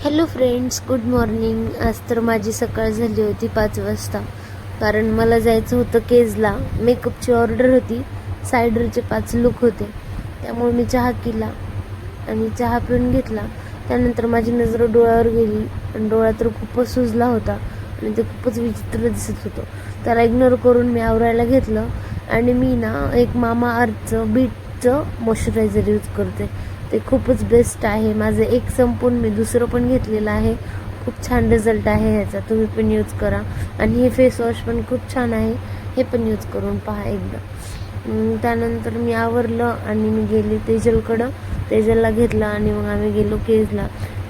Hello friends, good morning. आज तर माझी सकाळ झाली होती 5 वाजता, कारण मला जायचं होतं केजला. मेकअपची ऑर्डर होती, सायडरचे 5 लुक होते. त्यामुळे मी चहा केला आणि चहा पिऊन घेतला. त्यानंतर माझी नजर डोळ्यावर गेली आणि डोळा तर खूपच सुजला होता आणि ते खूपच विचित्र दिसत होतं. त्याला इग्नोर करून मी आवरायला घेतलं आणि मी एक मामा अर्थचं बीटचं मॉइश्चरायझर यूज करते. ते खूपच बेस्ट आहे. माझं एक संपून मी दुसरं पण घेतलेलं आहे. खूप छान रिझल्ट आहे ह्याचा, तुम्ही पण यूज करा. आणि हे फेस वॉश पण खूप छान आहे, हे पण यूज करून पहा एकदा. त्यानंतर मी आवरलं आणि मी गेले तेजलकडं. तेजलला घेतलं आणि मग आम्ही गेलो केजला.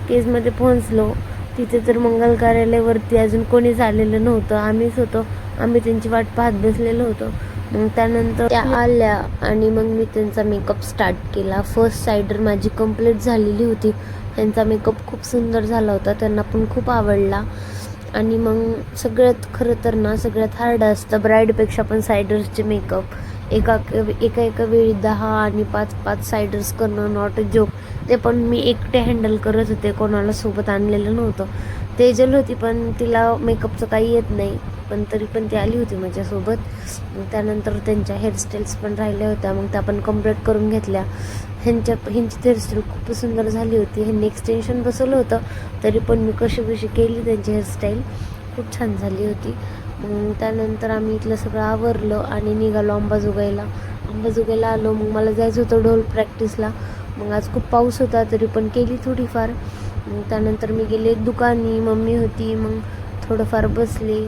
केजमध्ये पोहोचलो. तिथे तर मंगल कार्यालयावरती अजून कोणीच आलेलं नव्हतं, आम्हीच होतो. आम्ही त्यांची वाट पाहत बसलेलो होतो. मग त्यानंतर त्या आल्या आणि मग मी त्यांचा मेकअप स्टार्ट केला. फर्स्ट सायडर माझी कंप्लीट झालेली होती. त्यांचा मेकअप खूप सुंदर झाला होता, त्यांना पण खूप आवडला. आणि मग खरं तर सगळ्यात हार्ड असतं ब्राईडपेक्षा पण सायडर्सचे मेकअप. एका एका वेळी 10 आणि 5 सायडर्स करणं नॉट अ जोक. ते पण मी एकटे हँडल करत होते, कोणाला सोबत आणलेलं नव्हतं. तेजल होती पण तिला मेकअपचं काही येत नाही, पण तरी पण ती आली होती माझ्यासोबत. त्यानंतर त्यांच्या हेअरस्टाईल्स पण राहिल्या होत्या, मग त्या पण कम्प्लीट करून घेतल्या. ह्यांची हेअरस्टाईल खूप सुंदर झाली होती. ह्यांनी एक्सटेन्शन बसवलं होतं, तरी पण मी कशी केली त्यांची हेअरस्टाईल खूप छान झाली होती. मग त्यानंतर आम्ही इथलं सगळं आवरलं आणि निघालो अंबाजोगाईला आलो. मग मला जायचं होतं ढोल प्रॅक्टिसला. मग आज खूप पाऊस होता, तरी पण केली थोडीफार. मग त्यानंतर मी गेले दुकानी, मम्मी होती, मग थोडंफार बसले.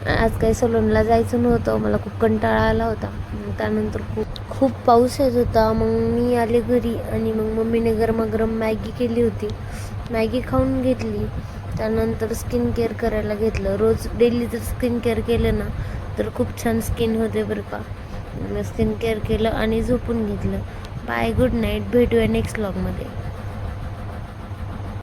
आज काही सलूनला जायचं नव्हतं, मला खूप कंटाळा आला होता. मग त्यानंतर खूप पाऊस येत होता. मग मी आले घरी आणि मग मम्मीने गरमागरम मॅगी केली होती. मॅगी खाऊन घेतली. त्यानंतर स्किन केअर करायला घेतलं. रोज डेली जर स्किन केअर केलं ना तर खूप छान स्किन होते बरं का. मी स्किन केअर केलं आणि झोपून घेतलं. Bye, good night. भेटूया नेक्स्ट व्लॉगमध्ये.